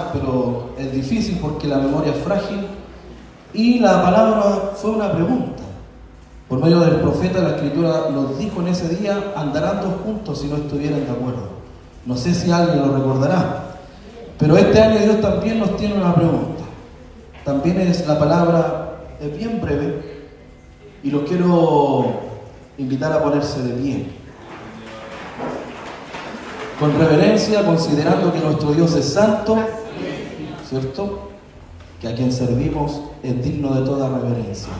recordar, pero es difícil porque la memoria es frágil. Y la palabra fue una pregunta. Por medio del profeta, la Escritura nos dijo en ese día: andarán dos juntos si no estuvieran de acuerdo. No sé si alguien lo recordará, pero este año Dios también nos tiene una pregunta. También es la palabra, es bien breve, y los quiero invitar a ponerse de pie, con reverencia, considerando que nuestro Dios es santo, ¿cierto? Que a quien servimos es digno de toda reverencia.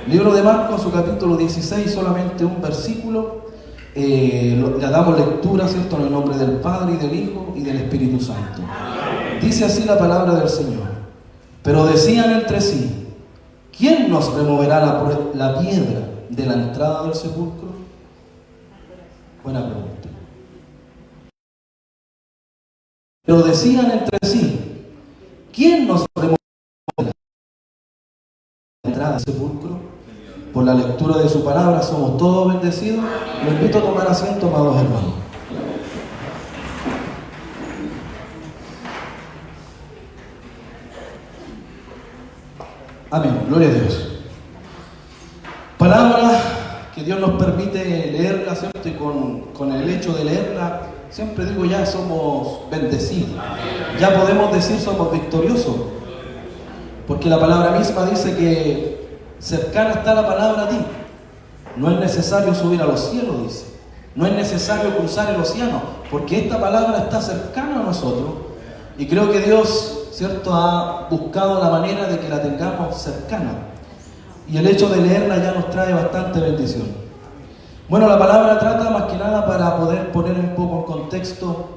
Libro de Marcos, su capítulo 16, solamente un versículo. Le damos lectura, ¿cierto? En el nombre del Padre, y del Hijo, y del Espíritu Santo. Dice así la palabra del Señor. Pero decían entre sí: ¿quién nos removerá la piedra de la entrada del sepulcro? Buena pregunta. Pero decían entre sí: ¿quién nos removerá la entrada del sepulcro? Por la lectura de su palabra somos todos bendecidos. Lo invito a tomar asiento, amados hermanos. Amén, gloria a Dios. Palabra que Dios nos permite leerla, ¿cierto? Y con el hecho de leerla, siempre digo, ya somos bendecidos. Ya podemos decir somos victoriosos. Porque la palabra misma dice que cercana está la palabra a ti. No es necesario subir a los cielos, dice. No es necesario cruzar el océano, porque esta palabra está cercana a nosotros. Y creo que Dios, ¿cierto?, ha buscado la manera de que la tengamos cercana. Y el hecho de leerla ya nos trae bastante bendición. Bueno, la palabra trata más que nada, para poder poner un poco en contexto,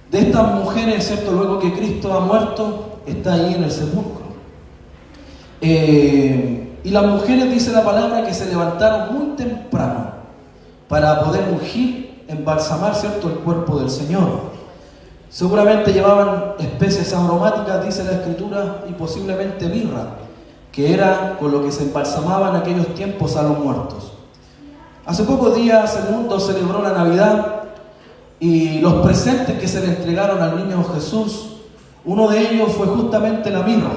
de estas mujeres, ¿cierto? Luego que Cristo ha muerto, está ahí en el sepulcro. Y las mujeres, dice la palabra, que se levantaron muy temprano para poder ungir, embalsamar, ¿cierto?, el cuerpo del Señor. Seguramente llevaban especies aromáticas, dice la Escritura, y posiblemente mirra, que era con lo que se embalsamaba en aquellos tiempos a los muertos. Hace pocos días el mundo celebró la Navidad, y los presentes que se le entregaron al niño Jesús, uno de ellos fue justamente la mirra,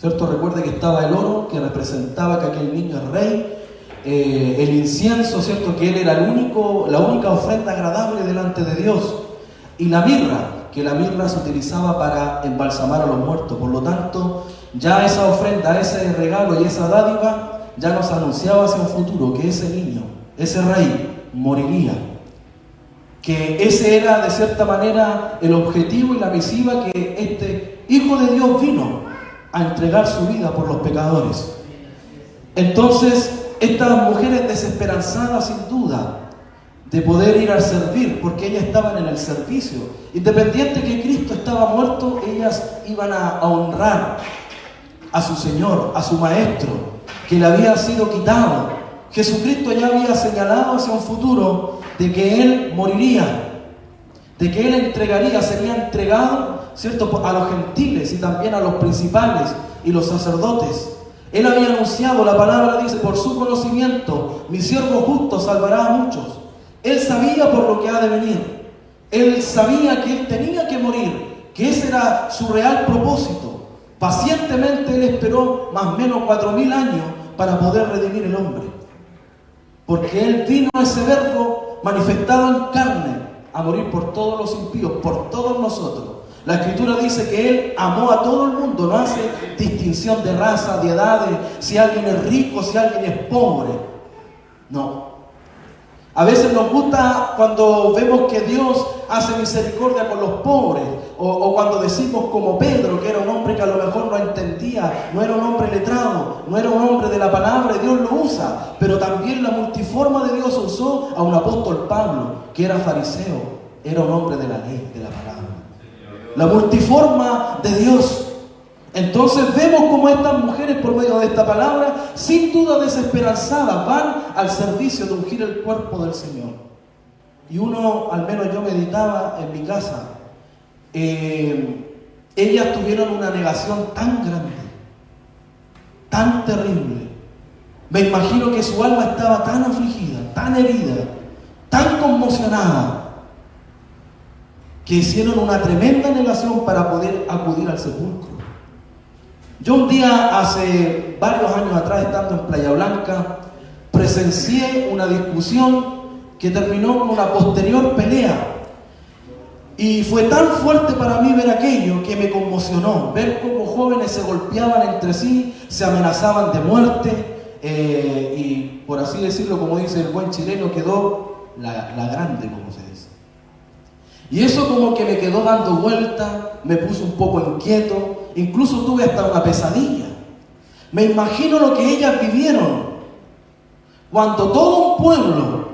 ¿cierto? Recuerde que estaba el oro, que representaba que aquel niño es rey, el incienso, ¿cierto?, que él era la única ofrenda agradable delante de Dios, y la mirra, que la mirra se utilizaba para embalsamar a los muertos. Por lo tanto, ya esa ofrenda, ese regalo y esa dádiva ya nos anunciaba hacia un futuro que ese niño, ese rey, moriría. Que ese era de cierta manera el objetivo y la misiva, que este Hijo de Dios vino a entregar su vida por los pecadores. Entonces, estas mujeres desesperanzadas, sin duda, de poder ir a servir, porque ellas estaban en el servicio. Independiente que Cristo estaba muerto, ellas iban a honrar a su Señor, a su Maestro, que le había sido quitado. Jesucristo ya había señalado hacia un futuro de que Él moriría, de que Él entregaría, sería entregado, ¿cierto?, a los gentiles y también a los principales y los sacerdotes. Él había anunciado, la palabra dice: por su conocimiento, mi siervo justo salvará a muchos. Él sabía por lo que ha de venir. Él sabía que Él tenía que morir, que ese era su real propósito. Pacientemente Él esperó más o menos 4000 años para poder redimir el hombre. Porque Él vino, ese verbo manifestado en carne, a morir por todos los impíos, por todos nosotros. La Escritura dice que Él amó a todo el mundo, no hace distinción de raza, de edades, si alguien es rico, si alguien es pobre. No. A veces nos gusta cuando vemos que Dios hace misericordia con los pobres, o cuando decimos como Pedro, que era un hombre que a lo mejor no entendía, no era un hombre letrado, no era un hombre de la palabra, y Dios lo usa. Pero también la multiforma de Dios usó a un apóstol Pablo, que era fariseo, era un hombre de la ley, de la palabra. La multiforma de Dios. Entonces vemos como estas mujeres, por medio de esta palabra, sin duda desesperanzadas, van al servicio de ungir el cuerpo del Señor. Y uno, al menos yo meditaba en mi casa, ellas tuvieron una negación tan grande, tan terrible. Me imagino que su alma estaba tan afligida, tan herida, tan conmocionada, que hicieron una tremenda negación para poder acudir al sepulcro. Yo un día, hace varios años atrás, estando en Playa Blanca, presencié una discusión que terminó con una posterior pelea. Y fue tan fuerte para mí ver aquello que me conmocionó, ver cómo jóvenes se golpeaban entre sí, se amenazaban de muerte, y por así decirlo, como dice el buen chileno, quedó la grande, como se dice. Y eso como que me quedó dando vuelta, me puso un poco inquieto, incluso tuve hasta una pesadilla. Me imagino lo que ellas vivieron cuando todo un pueblo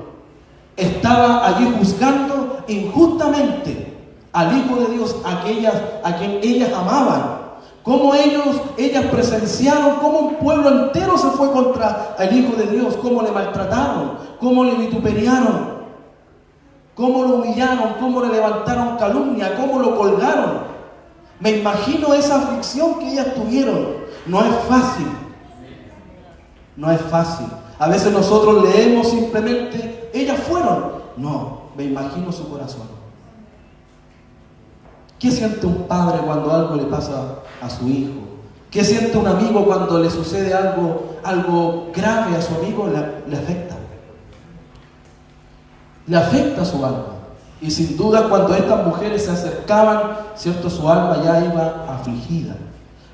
estaba allí juzgando injustamente al Hijo de Dios, a quien ellas amaban. Cómo ellas presenciaron cómo un pueblo entero se fue contra el Hijo de Dios, cómo le maltrataron, cómo le vituperiaron, cómo lo humillaron, cómo le levantaron calumnia, cómo lo colgaron. Me imagino esa aflicción que ellas tuvieron. No es fácil. No es fácil. A veces nosotros leemos simplemente, ellas fueron. No, me imagino su corazón. ¿Qué siente un padre cuando algo le pasa a su hijo? ¿Qué siente un amigo cuando le sucede algo grave a su amigo? Le afecta. Le afecta su alma. Y sin duda cuando estas mujeres se acercaban, ¿cierto? Su alma ya iba afligida.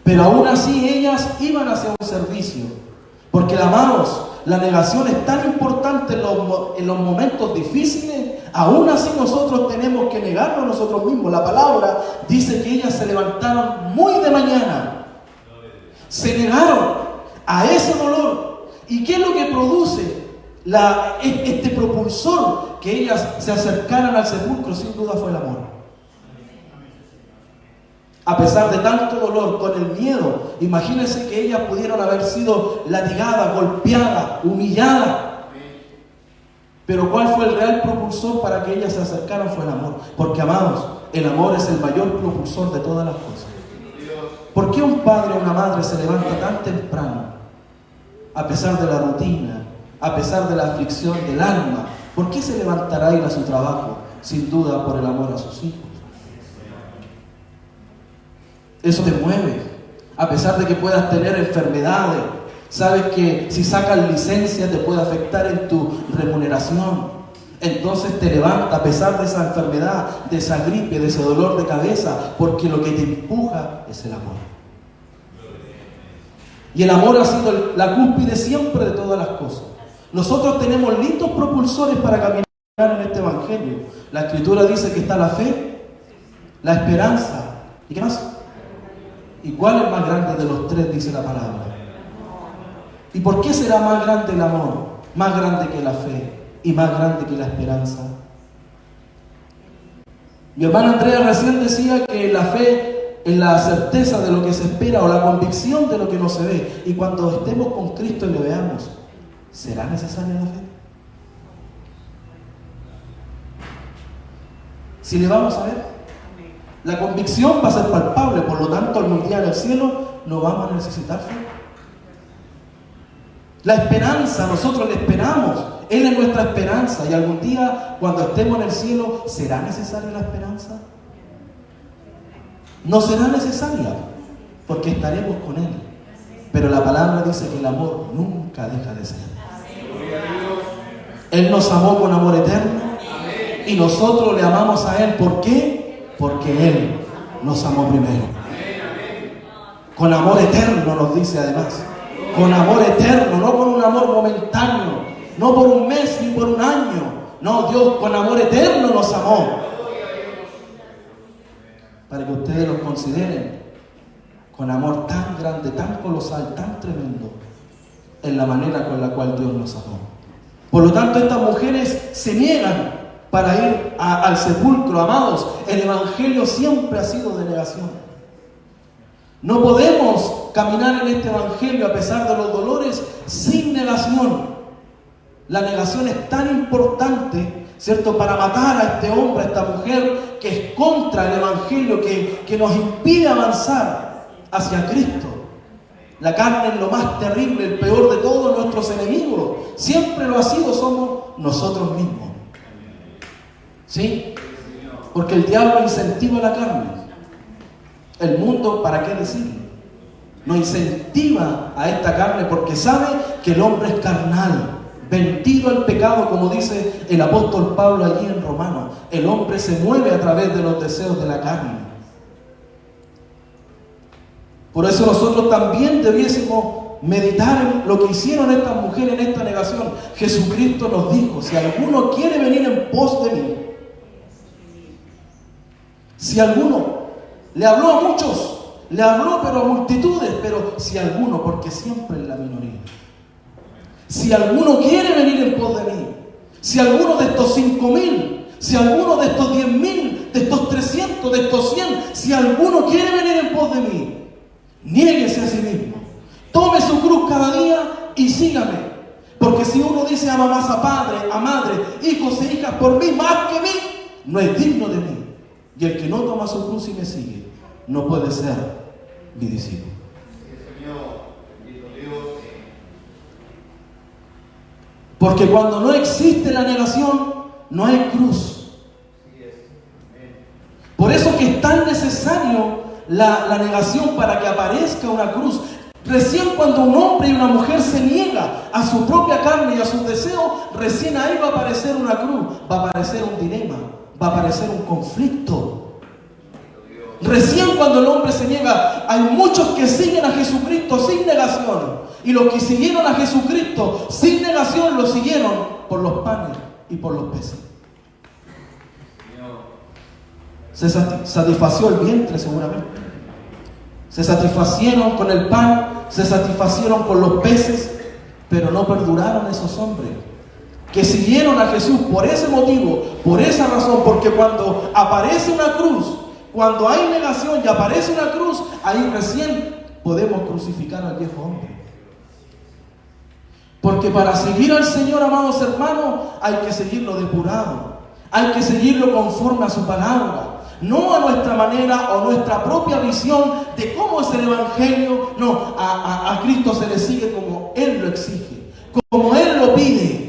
Pero aún así ellas iban hacia un servicio. Porque, amados, la negación es tan importante en los momentos difíciles. Aún así nosotros tenemos que negarnos a nosotros mismos. La palabra dice que ellas se levantaron muy de mañana. Se negaron a ese dolor. ¿Y qué es lo que produce este propulsor que ellas se acercaran al sepulcro? Sin duda fue el amor. A pesar de tanto dolor, con el miedo, imagínense que ellas pudieron haber sido latigadas, golpeadas, humilladas. Pero ¿cuál fue el real propulsor para que ellas se acercaran? Fue el amor. Porque, amados, el amor es el mayor propulsor de todas las cosas. ¿Por qué un padre o una madre se levanta tan temprano, a pesar de la rutina, a pesar de la aflicción del alma? ¿Por qué se levantará a ir a su trabajo? Sin duda por el amor a sus hijos. Eso te mueve, a pesar de que puedas tener enfermedades. Sabes que si sacas licencia te puede afectar en tu remuneración. Entonces te levanta a pesar de esa enfermedad, de esa gripe, de ese dolor de cabeza, porque lo que te empuja es el amor. Y el amor ha sido la cúspide siempre de todas las cosas. Nosotros tenemos lindos propulsores para caminar en este evangelio. La Escritura dice que está la fe, la esperanza, ¿y qué más? ¿Y cuál es el más grande de los tres? Dice la palabra. ¿Y por qué será más grande el amor? Más grande que la fe y más grande que la esperanza. Mi hermana Andrea recién decía que la fe es la certeza de lo que se espera o la convicción de lo que no se ve. Y cuando estemos con Cristo y le veamos, ¿será necesaria la fe? Si le vamos a ver, la convicción va a ser palpable, por lo tanto algún día en el cielo no vamos a necesitar fe. La esperanza, nosotros le esperamos, Él es nuestra esperanza, y algún día cuando estemos en el cielo, ¿será necesaria la esperanza? No será necesaria, porque estaremos con Él. Pero la palabra dice que el amor nunca deja de ser. Él nos amó con amor eterno y nosotros le amamos a Él. ¿Por qué? Porque Él nos amó primero. Con amor eterno, nos dice además. Con amor eterno, no con un amor momentáneo, no por un mes ni por un año. No, Dios con amor eterno nos amó. Para que ustedes lo consideren con amor tan grande, tan colosal, tan tremendo, en la manera con la cual Dios nos amó. Por lo tanto, estas mujeres se niegan para ir al sepulcro. Amados, el evangelio siempre ha sido de negación. No podemos caminar en este evangelio a pesar de los dolores sin negación. La negación es tan importante, ¿cierto?, para matar a este hombre, a esta mujer que es contra el evangelio, que nos impide avanzar hacia Cristo. La carne es lo más terrible, el peor de todos nuestros enemigos. Siempre lo ha sido, somos nosotros mismos. ¿Sí? Porque el diablo incentiva la carne. El mundo, ¿para qué decirlo? No incentiva a esta carne porque sabe que el hombre es carnal, vendido al pecado, como dice el apóstol Pablo allí en Romanos. El hombre se mueve a través de los deseos de la carne. Por eso nosotros también debiésemos meditar en lo que hicieron estas mujeres en esta negación. Jesucristo nos dijo: si alguno quiere venir en pos de mí, si alguno, le habló a muchos, le habló pero a multitudes, pero si alguno, porque siempre es la minoría. Si alguno quiere venir en pos de mí, si alguno de estos 5.000, si alguno de estos 10.000, de estos 300, de estos 100, si alguno quiere venir en pos de mí, niéguese a sí mismo, tome su cruz cada día y sígame. Porque si uno dice ama más a padre, a madre, hijos e hijas por mí más que mí, no es digno de mí. Y el que no toma su cruz y me sigue, no puede ser mi discípulo. Porque cuando no existe la negación, no hay cruz. Por eso que es tan necesario la negación para que aparezca una cruz. Recién cuando un hombre y una mujer se niega a su propia carne y a sus deseos, recién ahí va a aparecer una cruz, va a aparecer un dilema, va a aparecer un conflicto. Recién cuando el hombre se niega, hay muchos que siguen a Jesucristo sin negación. Y los que siguieron a Jesucristo sin negación lo siguieron por los panes y por los peces. Se satisfació el vientre seguramente. Se satisfacieron con el pan, se satisfacieron con los peces, pero no perduraron esos hombres que siguieron a Jesús por ese motivo, por esa razón, porque cuando aparece una cruz, cuando hay negación y aparece una cruz, ahí recién podemos crucificar al viejo hombre. Porque para seguir al Señor, amados hermanos, hay que seguirlo depurado, hay que seguirlo conforme a su palabra. No a nuestra manera o nuestra propia visión de cómo es el Evangelio. No, a Cristo se le sigue como Él lo exige, como Él lo pide.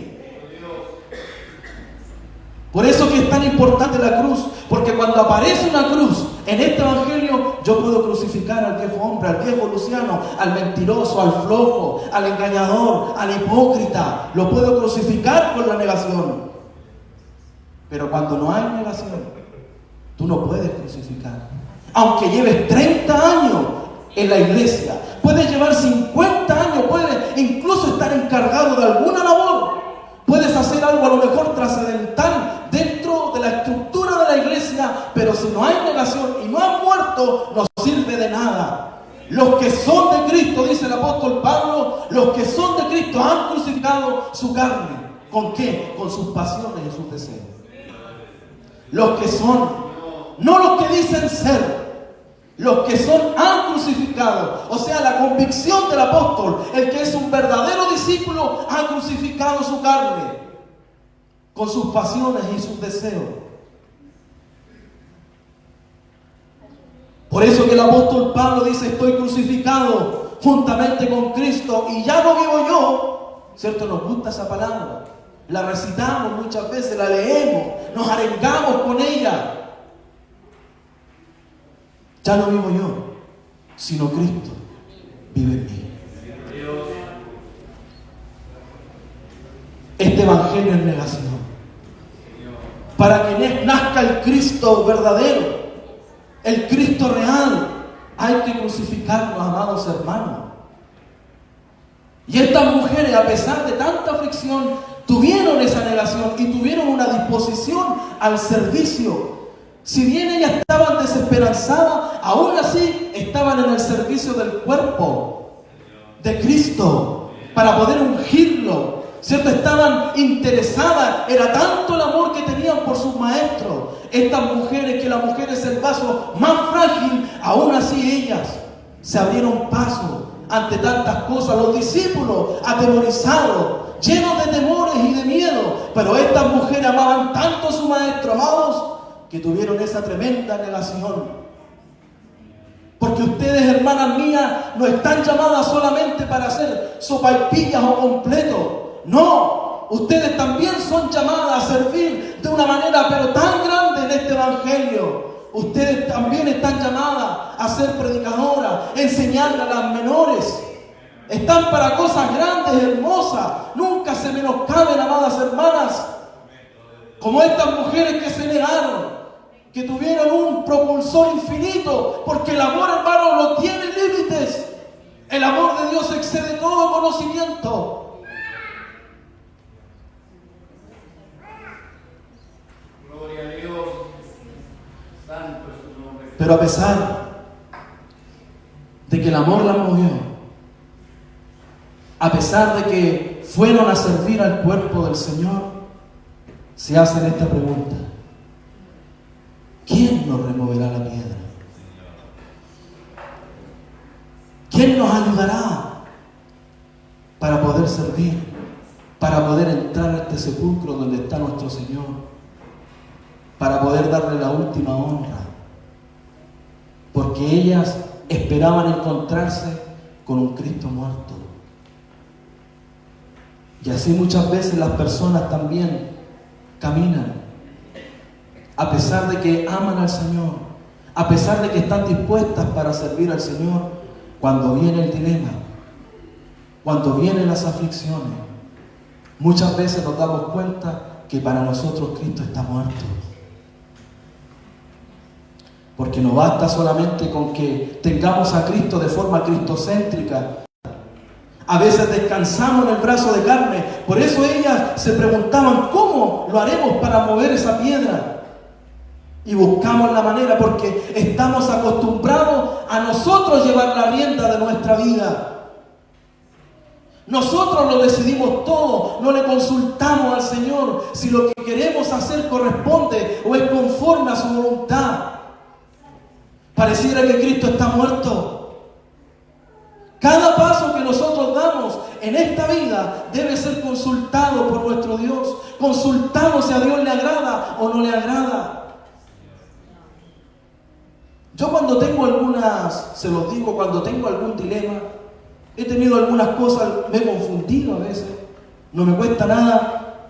Por eso que es tan importante la cruz, porque cuando aparece una cruz en este Evangelio, yo puedo crucificar al viejo hombre, al viejo Luciano, al mentiroso, al flojo, al engañador, al hipócrita. Lo puedo crucificar con la negación. Pero cuando no hay negación, tú no puedes crucificar. Aunque lleves 30 años en la iglesia, puedes llevar 50 años, puedes incluso estar encargado de alguna labor, puedes hacer algo a lo mejor trascendental dentro de la estructura de la iglesia, pero si no hay negación y no han muerto, no sirve de nada. Los que son de Cristo, dice el apóstol Pablo, los que son de Cristo han crucificado su carne. ¿Con qué? Con sus pasiones y sus deseos. Los que son, no los que dicen ser, los que son han crucificado. O sea, la convicción del apóstol, el que es un verdadero discípulo, ha crucificado su carne con sus pasiones y sus deseos. Por eso que el apóstol Pablo dice: estoy crucificado juntamente con Cristo y ya no vivo yo. ¿Cierto? Nos gusta esa palabra. La recitamos muchas veces, la leemos, nos arengamos con ella. Ya no vivo yo, sino Cristo vive en mí. Este evangelio es negación. Para que nazca el Cristo verdadero, el Cristo real, hay que crucificarnos, amados hermanos. Y estas mujeres, a pesar de tanta aflicción, tuvieron esa negación y tuvieron una disposición al servicio. Si bien ellas estaban desesperanzadas, aún así estaban en el servicio del cuerpo de Cristo para poder ungirlo, ¿cierto? Estaban interesadas, era tanto el amor que tenían por sus maestros. Estas mujeres, que la mujer es el vaso más frágil, aún así ellas se abrieron paso ante tantas cosas. Los discípulos atemorizados, llenos de temores y de miedo, pero estas mujeres amaban tanto a su maestro, amados, que tuvieron esa tremenda negación. Porque ustedes, hermanas mías, no están llamadas solamente para hacer sopaipillas o completos. No, ustedes también son llamadas a servir de una manera pero tan grande, en este evangelio. Ustedes también están llamadas a ser predicadoras, enseñarle a las menores. Están para cosas grandes, hermosas. Nunca se menoscaben, amadas hermanas. Como estas mujeres que se negaron, que tuvieron un propulsor infinito, porque el amor, hermano, no tiene límites. El amor de Dios excede todo conocimiento. Gloria a Dios. Santo es su nombre. Pero a pesar de que el amor la movió, a pesar de que fueron a servir al cuerpo del Señor, se hacen esta pregunta: ¿quién nos removerá la piedra? ¿Quién nos ayudará para poder servir, para poder entrar a este sepulcro donde está nuestro Señor, para poder darle la última honra? Porque ellas esperaban encontrarse con un Cristo muerto. Y así muchas veces las personas también caminan, a pesar de que aman al Señor, a pesar de que están dispuestas para servir al Señor. Cuando viene el dilema, cuando vienen las aflicciones, muchas veces nos damos cuenta que para nosotros Cristo está muerto. Porque no basta solamente con que tengamos a Cristo de forma cristocéntrica. A veces descansamos en el brazo de carne. Por eso ellas se preguntaban: ¿cómo lo haremos para mover esa piedra? Y buscamos la manera, porque estamos acostumbrados a nosotros llevar la rienda de nuestra vida. Nosotros lo decidimos todo, no le consultamos al Señor si lo que queremos hacer corresponde o es conforme a su voluntad. Pareciera que Cristo está muerto. Cada paso que nosotros damos en esta vida debe ser consultado por nuestro Dios. Consultamos si a Dios le agrada o no le agrada. Yo cuando tengo se los digo, cuando tengo algún dilema, he tenido algunas cosas, me he confundido a veces, no me cuesta nada,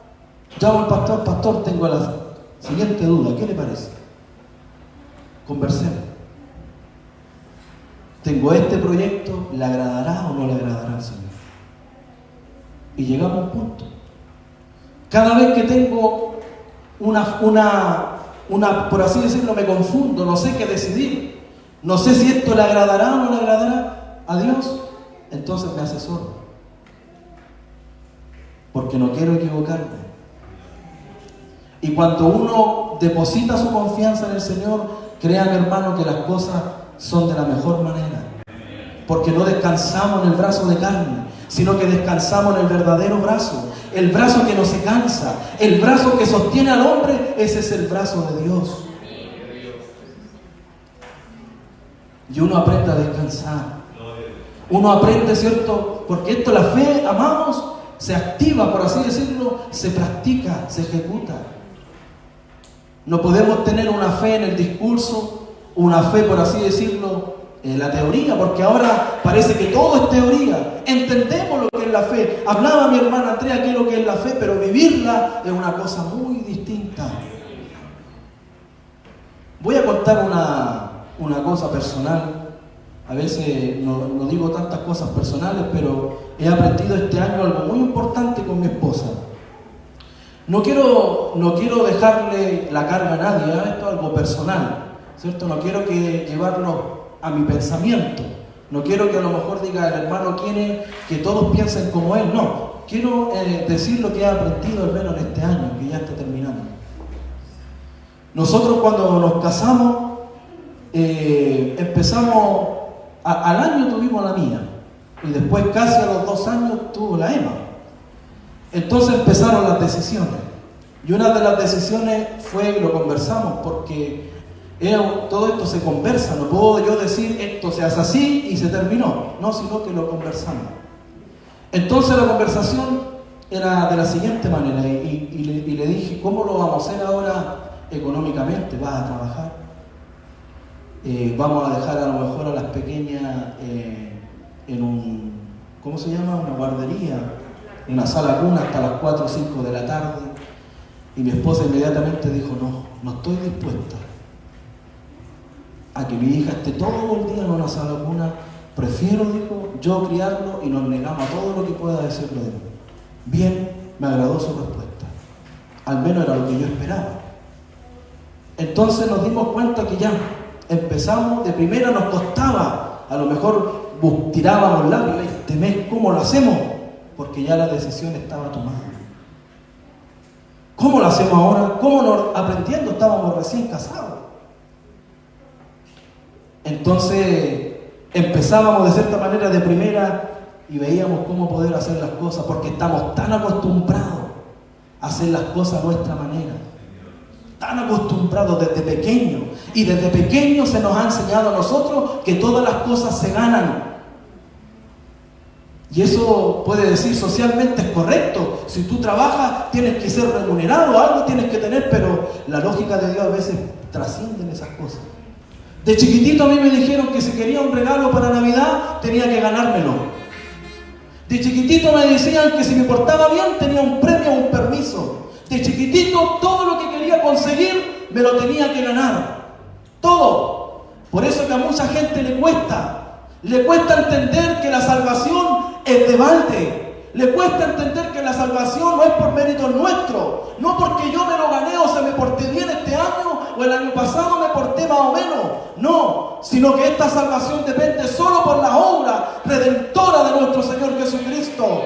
llamo al pastor: pastor, tengo la siguiente duda, ¿qué le parece? Conversemos. Tengo este proyecto, ¿le agradará o no le agradará al Señor? Y llegamos a un punto. Cada vez que tengo por así decirlo, me confundo, no sé qué decidir, no sé si esto le agradará o no le agradará a Dios, entonces me asesoro, porque no quiero equivocarme. Y cuando uno deposita su confianza en el Señor, créanme, hermano, que las cosas son de la mejor manera, porque no descansamos en el brazo de carne, sino que descansamos en el verdadero brazo. El brazo que no se cansa, el brazo que sostiene al hombre, ese es el brazo de Dios. Y uno aprende a descansar. Uno aprende, ¿cierto? Porque esto, la fe, amados, se activa, por así decirlo, se practica, se ejecuta. No podemos tener una fe en el discurso, una fe, por así decirlo, en la teoría, porque ahora parece que todo es teoría. Entendemos lo que es la fe. Hablaba mi hermana Andrea qué es lo que es la fe, pero vivirla es una cosa muy distinta. Voy a contar una cosa personal. A veces no digo tantas cosas personales, pero he aprendido este año algo muy importante con mi esposa. No quiero dejarle la carga a nadie, ¿eh? Esto es algo personal, ¿cierto? No quiero llevarlo a mi pensamiento. No quiero que a lo mejor diga el hermano quiere que todos piensen como él. No, quiero decir lo que he aprendido al menos en este año, que ya está terminando. Nosotros cuando nos casamos, empezamos, al año tuvimos la mía, y después casi a los 2 años tuvo la Emma. Entonces empezaron las decisiones, y una de las decisiones fue, y lo conversamos, porque todo esto se conversa, no puedo yo decir esto se hace así y se terminó, no, sino que lo conversamos. Entonces la conversación era de la siguiente manera, y le dije: ¿cómo lo vamos a hacer ahora económicamente? ¿Vas a trabajar? Vamos a dejar a lo mejor a las pequeñas en ¿cómo se llama? Una guardería, una sala cuna hasta las 4 o 5 de la tarde. Y mi esposa inmediatamente dijo: no, no estoy dispuesta a que mi hija esté todo el día en una sala cuna. Prefiero, dijo, yo criarlo y nos negamos a todo lo que pueda decirlo de mí. Bien, me agradó su respuesta. Al menos era lo que yo esperaba. Entonces nos dimos cuenta que ya empezamos, de primera nos costaba, a lo mejor tirábamos lágrimas, este mes, ¿cómo lo hacemos? Porque ya la decisión estaba tomada. ¿Cómo lo hacemos ahora? ¿Cómo nos aprendiendo? Estábamos recién casados. Entonces empezábamos de cierta manera de primera y veíamos cómo poder hacer las cosas, porque estamos tan acostumbrados a hacer las cosas a nuestra manera, tan acostumbrados desde pequeños, y desde pequeños se nos ha enseñado a nosotros que todas las cosas se ganan. Y eso puede decir socialmente es correcto. Si tú trabajas tienes que ser remunerado, algo tienes que tener, pero la lógica de Dios a veces trasciende esas cosas. De chiquitito a mí me dijeron que si quería un regalo para Navidad tenía que ganármelo. De chiquitito me decían que si me portaba bien tenía un premio o un permiso. De chiquitito todo lo que quería conseguir me lo tenía que ganar. Todo. Por eso que a mucha gente le cuesta entender que la salvación es de balde. Le cuesta entender que la salvación no es por méritos nuestros, no porque yo me lo gané o se me porté bien este año o el año pasado me porté más o menos, no, sino que esta salvación depende solo por la obra redentora de nuestro Señor Jesucristo.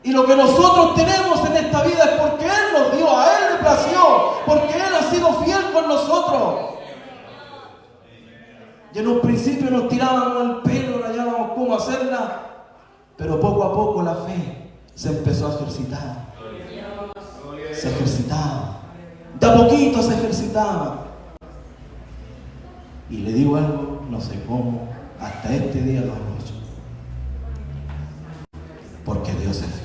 Y lo que nosotros tenemos en esta vida es porque Él nos dio, a Él le plació, porque Él ha sido fiel con nosotros. Y en un principio nos tirábamos el pelo, no hallábamos cómo hacerla, pero poco a poco la fe se empezó a ejercitar. Se ejercitaba. De a poquito se ejercitaba. Y le digo algo, no sé cómo, hasta este día lo hemos hecho. Porque Dios es fiel.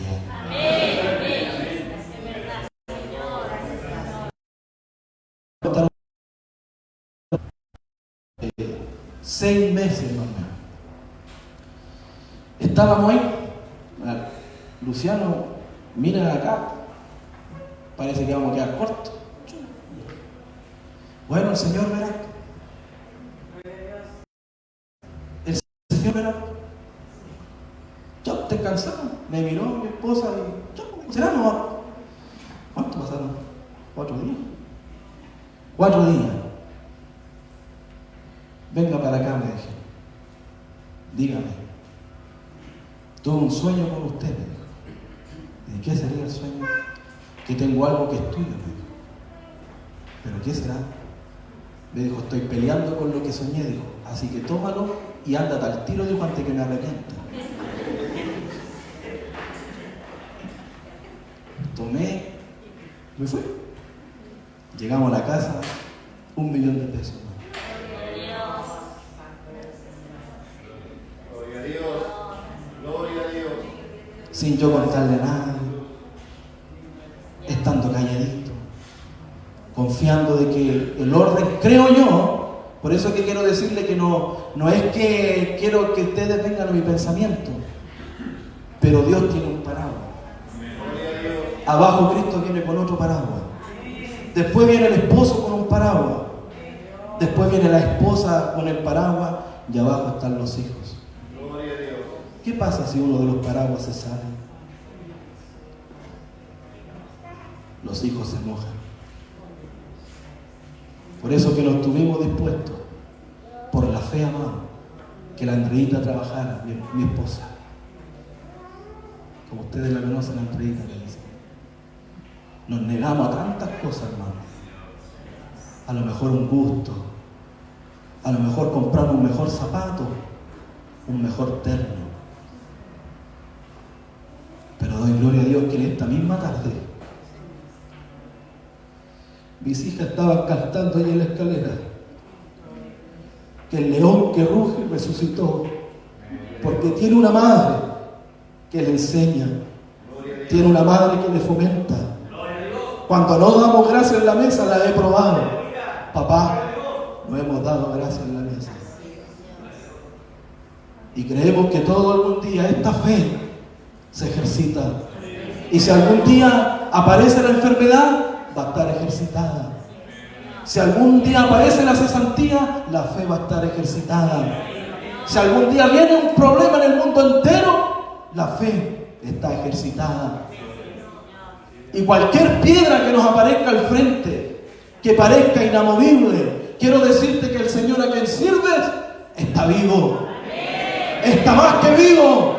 6 meses más o menos. Estábamos ahí. Luciano, mira acá. Parece que vamos a quedar cortos. Bueno, el Señor verá. El Señor verá. Yo estoy cansado. Me miró mi esposa y yo, ¿será no? ¿Cuánto pasaron? 4 días. 4 días. Venga para acá, me dije. Dígame. Tuve un sueño con usted, me dijo. ¿De qué sería el sueño? Que tengo algo que es tuyo, me dijo. ¿Pero qué será? Me dijo, estoy peleando con lo que soñé, dijo. Así que tómalo y ándate al tiro, dijo, antes que me arrepienta. Tomé, me fui. Llegamos a la casa, $1.000.000 pesos. Gloria a Dios, gloria a Dios. Sin yo contarle a nadie, estando calladito, confiando de que el orden, creo yo, por eso es que quiero decirle que no es que quiero que ustedes vengan a mi pensamiento, pero Dios tiene un paraguas. Abajo Cristo viene con otro paraguas. Después viene el esposo con un paraguas. Después viene la esposa con el paraguas y abajo están los hijos. ¿Qué pasa si uno de los paraguas se sale? Los hijos se mojan. Por eso que nos tuvimos dispuestos, por la fe, amado, que la Andreita trabajara, mi esposa. Como ustedes la conocen, la Andreita, le dicen. Nos negamos a tantas cosas, hermano. A lo mejor un gusto, a lo mejor comprar un mejor zapato, un mejor terno. Pero doy gloria a Dios que en esta misma tarde mis hijas estaban cantando ahí en la escalera que el león que ruge resucitó, porque tiene una madre que le enseña, tiene una madre que le fomenta. Cuando no damos gracias en la mesa, la he probado. Papá, no hemos dado gracias en la mesa. Y creemos que todo algún día esta fe se ejercita. Y si algún día aparece la enfermedad, va a estar ejercitada. Si algún día aparece la cesantía, la fe va a estar ejercitada. Si algún día viene un problema en el mundo entero, la fe está ejercitada. Y cualquier piedra que nos aparezca al frente, que parezca inamovible, quiero decirte que el Señor a quien sirves está vivo. Está más que vivo.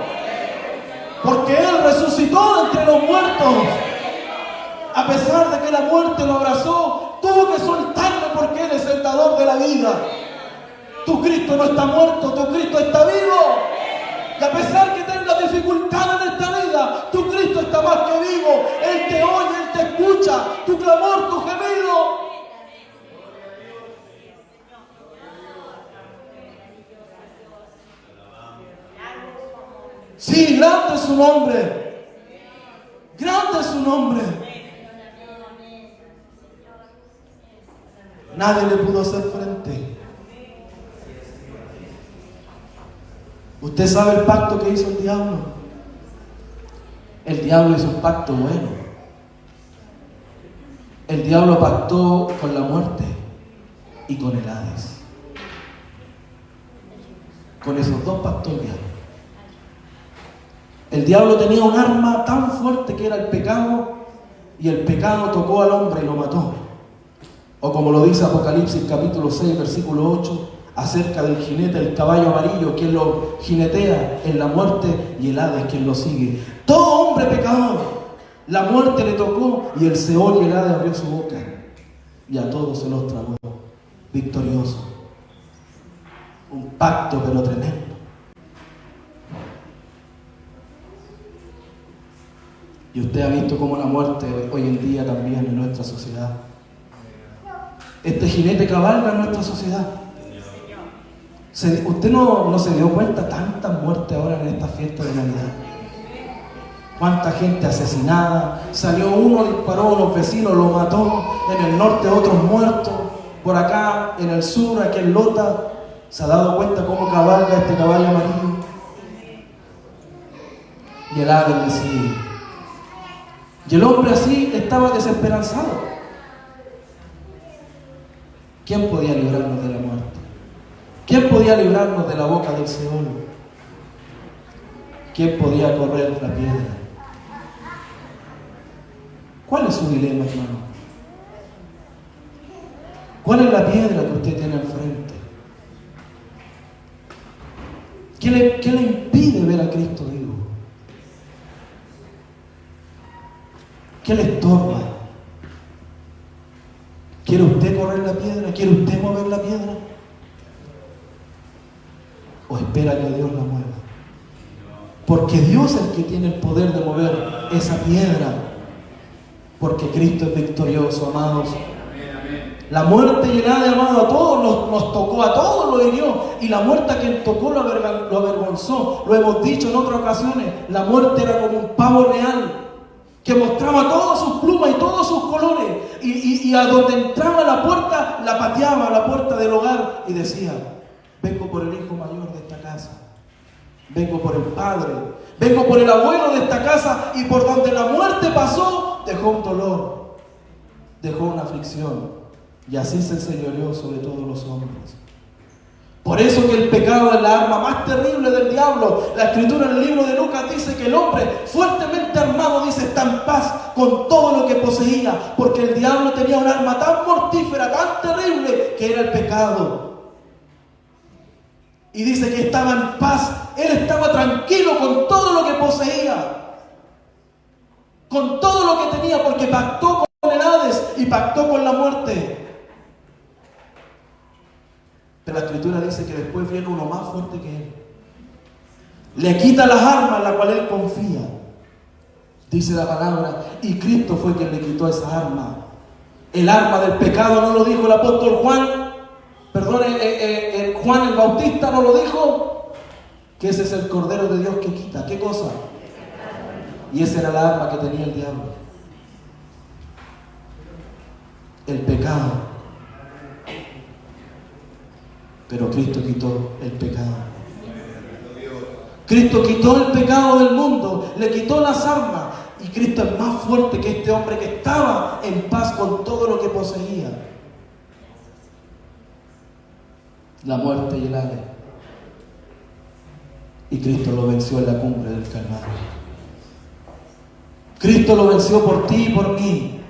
Porque Él resucitó entre los muertos. A pesar de que la muerte lo abrazó, tuvo que soltarlo porque Él es el dador de la vida. Tu Cristo no está muerto, tu Cristo está vivo. Y a pesar que tengas dificultades en esta vida, tu Cristo está más que vivo. Él te oye, Él te escucha, tu clamor, tu gemido. Sí, grande es su nombre. Grande es su nombre. Nadie le pudo hacer frente. ¿Usted sabe el pacto que hizo el diablo? El diablo hizo un pacto bueno. El diablo pactó con la muerte y con el Hades. Con esos dos pactó el diablo. El diablo tenía un arma tan fuerte que era el pecado, y el pecado tocó al hombre y lo mató. O como lo dice Apocalipsis capítulo 6, versículo 8, acerca del jinete, el caballo amarillo, quien lo jinetea en la muerte, y el Hades quien lo sigue. Todo hombre pecador, la muerte le tocó, y el Seol y el Hades abrió su boca, y a todos se los tragó, victorioso. Un pacto pero tremendo. Y usted ha visto cómo la muerte hoy en día también en nuestra sociedad. Este jinete cabalga en nuestra sociedad. ¿Usted no se dio cuenta tantas muertes ahora en esta fiesta de Navidad? Cuánta gente asesinada. Salió uno, disparó a unos vecinos, lo mató. En el norte otros muertos. Por acá, en el sur, aquí en Lota. ¿Se ha dado cuenta cómo cabalga este caballo amarillo? Y el Hades le sigue. Y el hombre así estaba desesperanzado. ¿Quién podía librarnos de la muerte? ¿Quién podía librarnos de la boca del Seol? ¿Quién podía correr la piedra? ¿Cuál es su dilema, hermano? ¿Cuál es la piedra que usted tiene al frente? ¿Qué le impide ver a Cristo vivo? ¿Qué le estorba? ¿Quiere usted correr la piedra? ¿Quiere usted mover la piedra? ¿O espera que Dios la mueva? Porque Dios es el que tiene el poder de mover esa piedra. Porque Cristo es victorioso, amados. La muerte y el Hades, amado, a todos nos tocó, a todos lo hirió. Y la muerte a quien tocó lo avergonzó. Lo hemos dicho en otras ocasiones. La muerte era como un pavo real que mostraba todas sus plumas y todos sus colores. Y a donde entraba la puerta, la pateaba, la puerta del hogar, y decía: vengo por el hijo mayor de esta casa. Vengo por el padre. Vengo por el abuelo de esta casa. Y por donde la muerte pasó, dejó un dolor. Dejó una aflicción. Y así se enseñoreó sobre todos los hombres. Por eso que el pecado es la arma más terrible del diablo. La escritura en el libro de Lucas dice que el hombre fuertemente armado, dice, está en paz con todo lo que poseía. Porque el diablo tenía un arma tan mortífera, tan terrible, que era el pecado. Y dice que estaba en paz. Él estaba tranquilo con todo lo que poseía. Con todo lo que tenía, porque pactó con el Hades y pactó con la muerte. Pero la escritura dice que después viene uno más fuerte que él. Le quita las armas en las cuales él confía. Dice la palabra. Y Cristo fue quien le quitó esa arma. El arma del pecado no lo dijo el apóstol Juan. Perdón, Juan el Bautista no lo dijo. Que ese es el Cordero de Dios que quita. ¿Qué cosa? Y esa era la arma que tenía el diablo. El pecado. Pero Cristo quitó el pecado. Cristo quitó el pecado del mundo, le quitó las armas. Y Cristo es más fuerte que este hombre que estaba en paz con todo lo que poseía. La muerte y el Hades. Y Cristo lo venció en la cumbre del Calvario. Cristo lo venció por ti y por mí.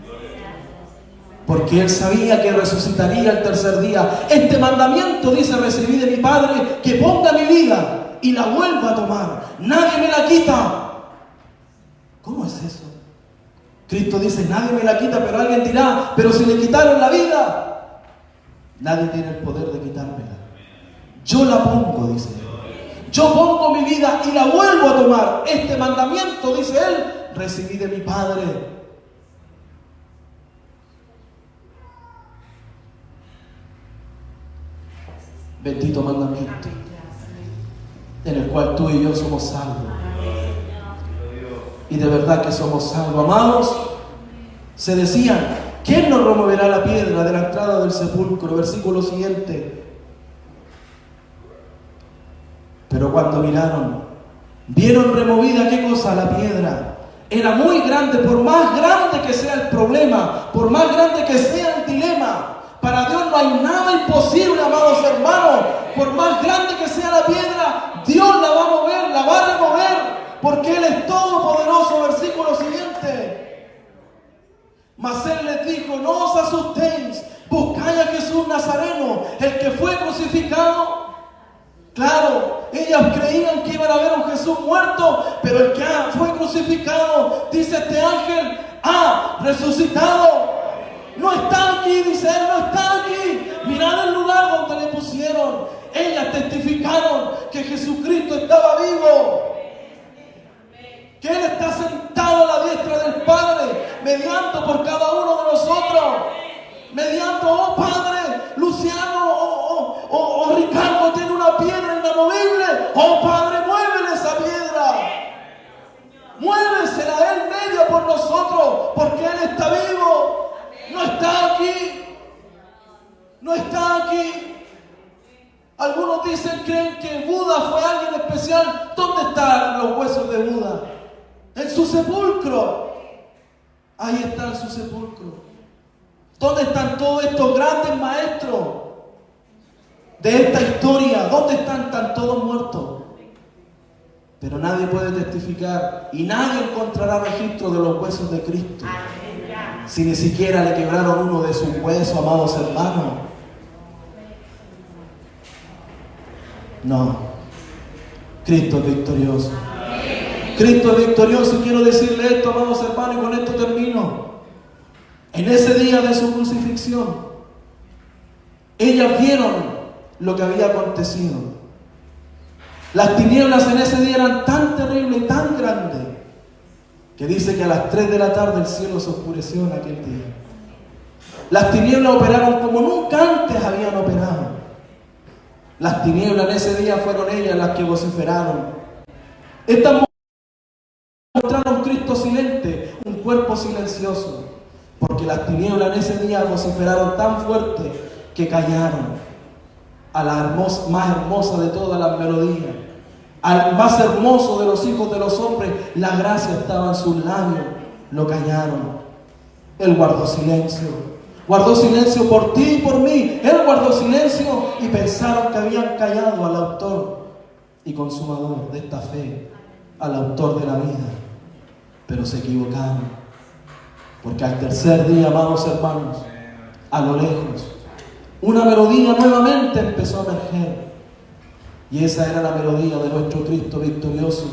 Porque Él sabía que resucitaría el tercer día. Este mandamiento, dice, recibí de mi Padre, que ponga mi vida y la vuelva a tomar. Nadie me la quita. ¿Cómo es eso? Cristo dice, nadie me la quita, pero alguien dirá, pero si le quitaron la vida, nadie tiene el poder de quitármela. Yo la pongo, dice Él. Yo pongo mi vida y la vuelvo a tomar. Este mandamiento, dice Él, recibí de mi Padre. Bendito mandamiento, en el cual tú y yo somos salvos. Y de verdad que somos salvos. Amados, se decían, ¿quién nos removerá la piedra de la entrada del sepulcro? Versículo siguiente. Pero cuando miraron, vieron removida, ¿qué cosa? La piedra. Era muy grande. Por más grande que sea el problema, por más grande que sea el dilema, para Dios no hay nada imposible, amados hermanos. Por más grande que sea la piedra, Dios la va a mover, la va a remover, porque Él es todopoderoso. Versículo siguiente. Mas Él les dijo, no os asustéis, buscáis a Jesús Nazareno, el que fue crucificado. Claro, ellas creían que iban a ver a un Jesús muerto, pero el que fue crucificado, dice este ángel, ha resucitado. No está aquí, dice Él, no está aquí. Mirad el lugar donde le pusieron. Ellas testificaron que Jesucristo estaba vivo, que Él está sentado a la diestra del Padre, mediando por cada uno de nosotros. Mediando, oh Padre, Luciano o Ricardo tiene una piedra inamovible. Oh Padre, muévele esa piedra. Muévesela, Él media por nosotros, porque Él está vivo. No está aquí. No está aquí. Algunos creen que Buda fue alguien especial. ¿Dónde están los huesos de Buda? En su sepulcro. Ahí está en su sepulcro. ¿Dónde están todos estos grandes maestros de esta historia? ¿Dónde están? Están todos muertos. Pero nadie puede testificar y nadie encontrará registro de los huesos de Cristo. Si ni siquiera le quebraron uno de sus huesos, amados hermanos. No. Cristo es victorioso. Cristo es victorioso, y quiero decirle esto, amados hermanos, y con esto termino. En ese día de su crucifixión, ellas vieron lo que había acontecido. Las tinieblas en ese día eran tan terribles y tan grandes, que dice que a las 3 de la tarde el cielo se oscureció en aquel día. Las tinieblas operaron como nunca antes habían operado. Las tinieblas en ese día fueron ellas las que vociferaron. Estas mujeres mostraron un Cristo silente, un cuerpo silencioso, porque las tinieblas en ese día vociferaron tan fuerte que callaron a la más hermosa de todas las melodías, al más hermoso de los hijos de los hombres. La gracia estaba en sus labios, lo callaron. Él guardó silencio. Guardó silencio por ti y por mí. Él guardó silencio y pensaron que habían callado al autor y consumador de esta fe, al autor de la vida. Pero se equivocaron. Porque al tercer día, amados hermanos, a lo lejos, una melodía nuevamente empezó a emerger. Y esa era la melodía de nuestro Cristo victorioso.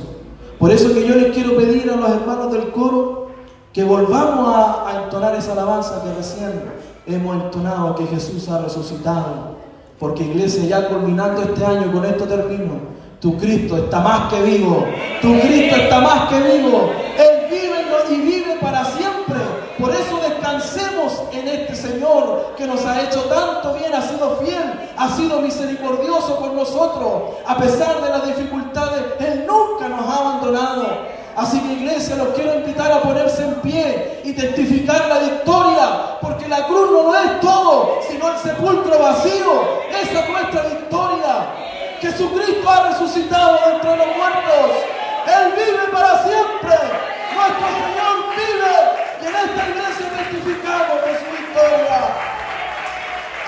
Por eso que yo les quiero pedir a los hermanos del coro que volvamos a entonar esa alabanza que recién hemos entonado, que Jesús ha resucitado. Porque, iglesia, ya culminando este año, y con esto termino, tu Cristo está más que vivo. Tu Cristo está más que vivo. Él vive y vive para siempre. Por eso descansemos en este Señor que nos ha hecho tanto bien, ha sido fiel, ha sido misericordioso con nosotros. A pesar de las dificultades, Él nunca nos ha abandonado. Así que, iglesia, los quiero invitar a ponerse en pie y testificar la victoria, porque la cruz no es todo, sino el sepulcro vacío. Esa es nuestra victoria. Jesucristo ha resucitado de entre los muertos. Él vive para siempre. Nuestro Señor En esta iglesia testificamos de su victoria.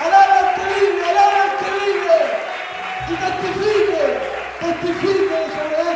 Alaba al que vive, alaba al que vive. Y testifique sobre